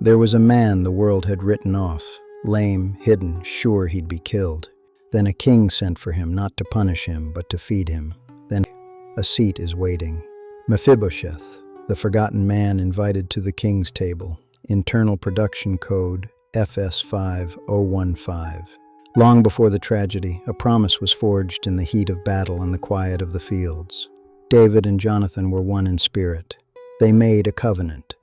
There was a man the world had written off, lame, hidden, sure he'd be killed. Then a king sent for him, not to punish him, but to feed him. Then a seat is waiting. Mephibosheth, the forgotten man invited to the king's table. Internal production code FS5015. Long before the tragedy, a promise was forged in the heat of battle and the quiet of the fields. David and Jonathan were one in spirit. They made a covenant.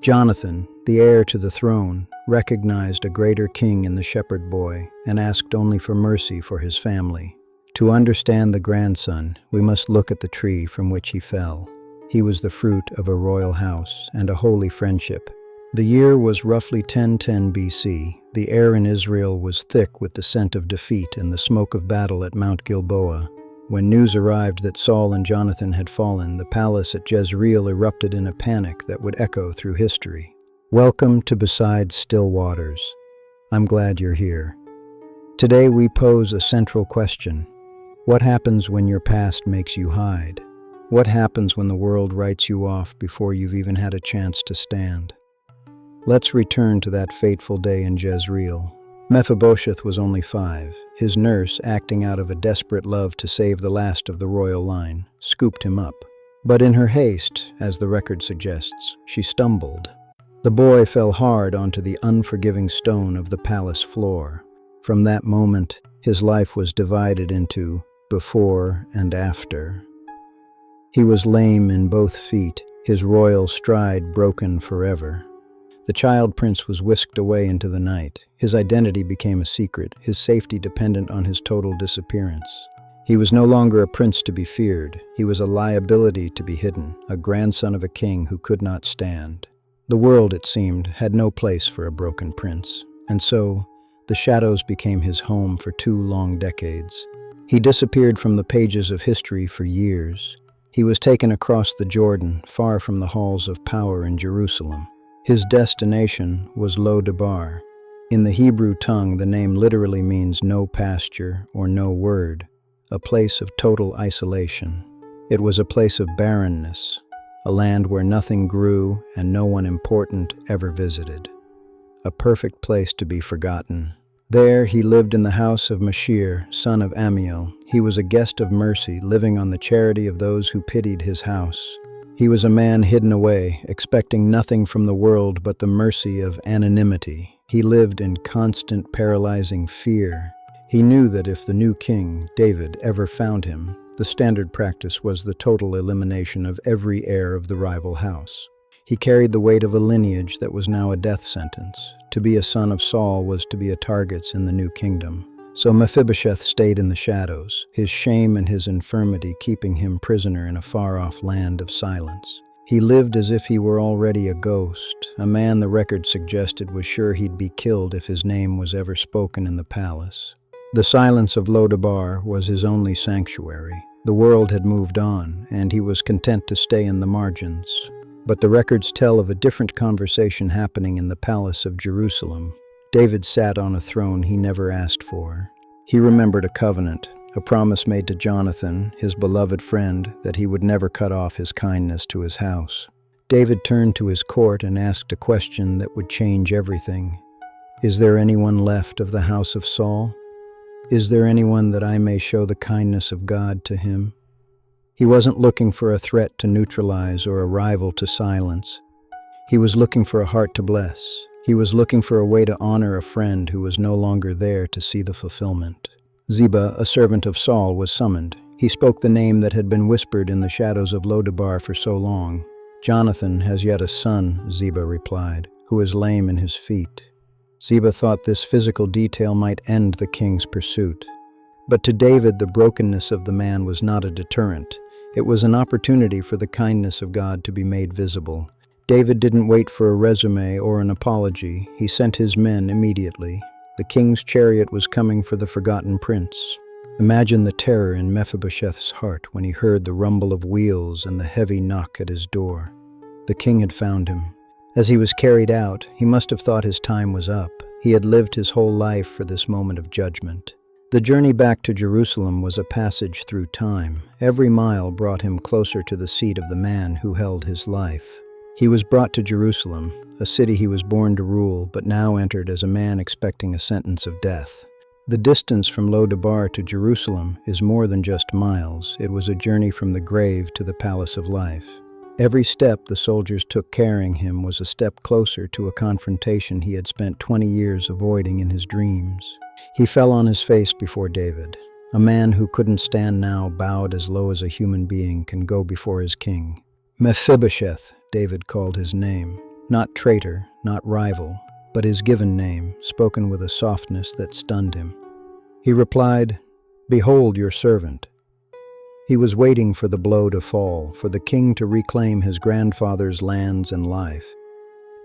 Jonathan, the heir to the throne, recognized a greater king in the shepherd boy and asked only for mercy for his family. To understand the grandson, we must look at the tree from which he fell. He was the fruit of a royal house and a holy friendship. The year was roughly 1010 BC. The air in Israel was thick with the scent of defeat and the smoke of battle at Mount Gilboa. When news arrived that Saul and Jonathan had fallen, the palace at Jezreel erupted in a panic that would echo through history. Welcome to Beside Still Waters. I'm glad you're here. Today we pose a central question. What happens when your past makes you hide? What happens when the world writes you off before you've even had a chance to stand? Let's return to that fateful day in Jezreel. Mephibosheth was only 5. His nurse, acting out of a desperate love to save the last of the royal line, scooped him up. But in her haste, as the record suggests, she stumbled. The boy fell hard onto the unforgiving stone of the palace floor. From that moment, his life was divided into before and after. He was lame in both feet, his royal stride broken forever. The child prince was whisked away into the night. His identity became a secret, his safety dependent on his total disappearance. He was no longer a prince to be feared. He was a liability to be hidden, a grandson of a king who could not stand. The world, it seemed, had no place for a broken prince, and so the shadows became his home for 2 long decades. He disappeared from the pages of history for years. He was taken across the Jordan, far from the halls of power in Jerusalem. His destination was Lo-debar. In the Hebrew tongue, the name literally means no pasture or no word, a place of total isolation. It was a place of barrenness, a land where nothing grew and no one important ever visited. A perfect place to be forgotten. There he lived in the house of Mashir, son of Amiel. He was a guest of mercy, living on the charity of those who pitied his house. He was a man hidden away, expecting nothing from the world but the mercy of anonymity. He lived in constant, paralyzing fear. He knew that if the new king, David, ever found him, the standard practice was the total elimination of every heir of the rival house. He carried the weight of a lineage that was now a death sentence. To be a son of Saul was to be a target in the new kingdom. So Mephibosheth stayed in the shadows, his shame and his infirmity keeping him prisoner in a far-off land of silence. He lived as if he were already a ghost, a man the record suggested was sure he'd be killed if his name was ever spoken in the palace. The silence of Lo-debar was his only sanctuary. The world had moved on, and he was content to stay in the margins. But the records tell of a different conversation happening in the palace of Jerusalem. David sat on a throne he never asked for. He remembered a covenant, a promise made to Jonathan, his beloved friend, that he would never cut off his kindness to his house. David turned to his court and asked a question that would change everything. Is there anyone left of the house of Saul? Is there anyone that I may show the kindness of God to him? He wasn't looking for a threat to neutralize or a rival to silence. He was looking for a heart to bless. He was looking for a way to honor a friend who was no longer there to see the fulfillment. Ziba, a servant of Saul, was summoned. He spoke the name that had been whispered in the shadows of Lo-debar for so long. Jonathan has yet a son, Ziba replied, who is lame in his feet. Ziba thought this physical detail might end the king's pursuit. But to David, the brokenness of the man was not a deterrent. It was an opportunity for the kindness of God to be made visible. David didn't wait for a resume or an apology. He sent his men immediately. The king's chariot was coming for the forgotten prince. Imagine the terror in Mephibosheth's heart when he heard the rumble of wheels and the heavy knock at his door. The king had found him. As he was carried out, he must have thought his time was up. He had lived his whole life for this moment of judgment. The journey back to Jerusalem was a passage through time. Every mile brought him closer to the seat of the man who held his life. He was brought to Jerusalem, a city he was born to rule, but now entered as a man expecting a sentence of death. The distance from Lo-debar to Jerusalem is more than just miles. It was a journey from the grave to the palace of life. Every step the soldiers took carrying him was a step closer to a confrontation he had spent 20 years avoiding in his dreams. He fell on his face before David. A man who couldn't stand now bowed as low as a human being can go before his king. Mephibosheth, David called his name. Not traitor, not rival, but his given name, spoken with a softness that stunned him. He replied, "Behold your servant." He was waiting for the blow to fall, for the king to reclaim his grandfather's lands and life.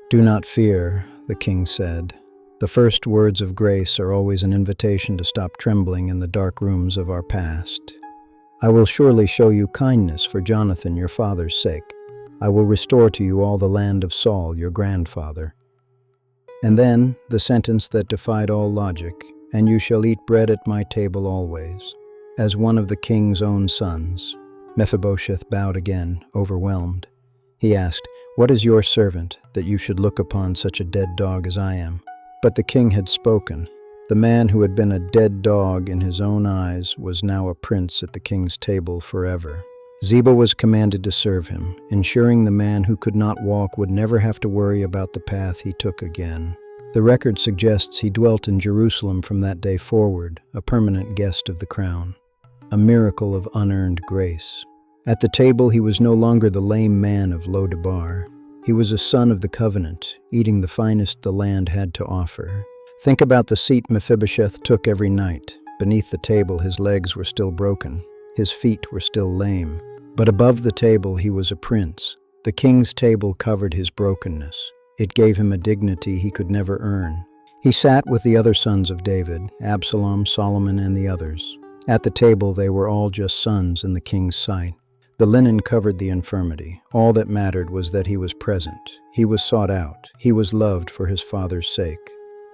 "Do not fear," the king said. The first words of grace are always an invitation to stop trembling in the dark rooms of our past. "I will surely show you kindness for Jonathan, your father's sake. I will restore to you all the land of Saul, your grandfather." And then the sentence that defied all logic, "And you shall eat bread at my table always." As one of the king's own sons, Mephibosheth bowed again, overwhelmed. He asked, "What is your servant, that you should look upon such a dead dog as I am?" But the king had spoken. The man who had been a dead dog in his own eyes was now a prince at the king's table forever. Ziba was commanded to serve him, ensuring the man who could not walk would never have to worry about the path he took again. The record suggests he dwelt in Jerusalem from that day forward, a permanent guest of the crown. A miracle of unearned grace. At the table he was no longer the lame man of Lo-debar. He was a son of the covenant, eating the finest the land had to offer. Think about the seat Mephibosheth took every night. Beneath the table his legs were still broken, his feet were still lame. But above the table he was a prince. The king's table covered his brokenness. It gave him a dignity he could never earn. He sat with the other sons of David, Absalom, Solomon, and the others. At the table they were all just sons in the king's sight. The linen covered the infirmity. All that mattered was that he was present. He was sought out. He was loved for his father's sake.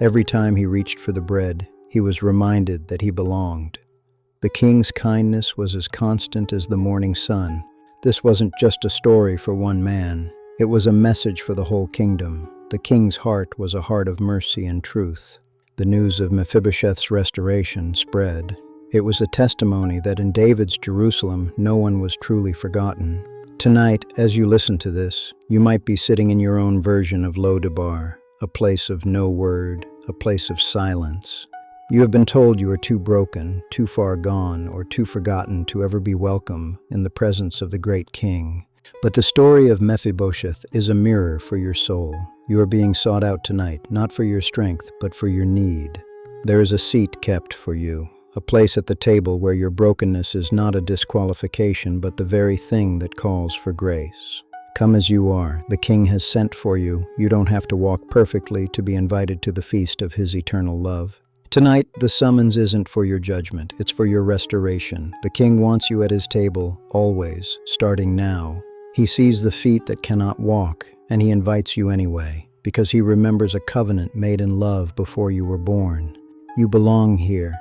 Every time he reached for the bread, he was reminded that he belonged. The king's kindness was as constant as the morning sun. This wasn't just a story for one man. It was a message for the whole kingdom. The king's heart was a heart of mercy and truth. The news of Mephibosheth's restoration spread. It was a testimony that in David's Jerusalem, no one was truly forgotten. Tonight, as you listen to this, you might be sitting in your own version of Lo-debar, a place of no word, a place of silence. You have been told you are too broken, too far gone, or too forgotten to ever be welcome in the presence of the great king. But the story of Mephibosheth is a mirror for your soul. You are being sought out tonight, not for your strength, but for your need. There is a seat kept for you. A place at the table where your brokenness is not a disqualification, but the very thing that calls for grace. Come as you are. The King has sent for you. You don't have to walk perfectly to be invited to the feast of his eternal love. Tonight, the summons isn't for your judgment. It's for your restoration. The King wants you at his table, always, starting now. He sees the feet that cannot walk, and he invites you anyway, because he remembers a covenant made in love before you were born. You belong here.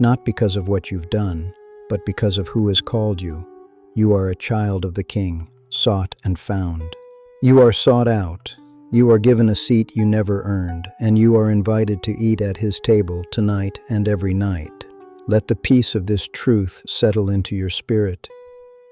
Not because of what you've done, but because of who has called you. You are a child of the King, sought and found. You are sought out. You are given a seat you never earned, and you are invited to eat at his table tonight and every night. Let the peace of this truth settle into your spirit.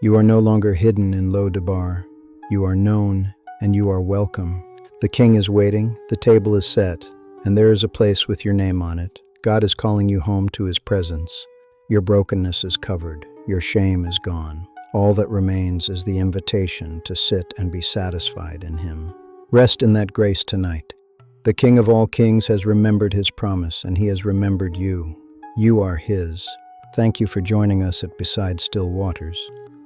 You are no longer hidden in Lo-debar. You are known, and you are welcome. The King is waiting, the table is set, and there is a place with your name on it. God is calling you home to his presence. Your brokenness is covered. Your shame is gone. All that remains is the invitation to sit and be satisfied in him. Rest in that grace tonight. The King of all kings has remembered his promise, and he has remembered you. You are his. Thank you for joining us at Beside Still Waters.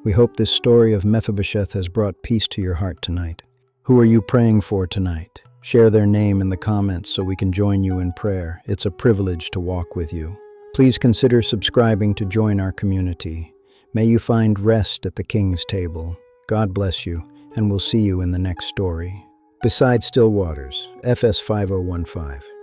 We hope this story of Mephibosheth has brought peace to your heart tonight. Who are you praying for tonight? Share their name in the comments so we can join you in prayer. It's a privilege to walk with you. Please consider subscribing to join our community. May you find rest at the King's table. God bless you, and we'll see you in the next story. Beside Still Waters, FS 5015.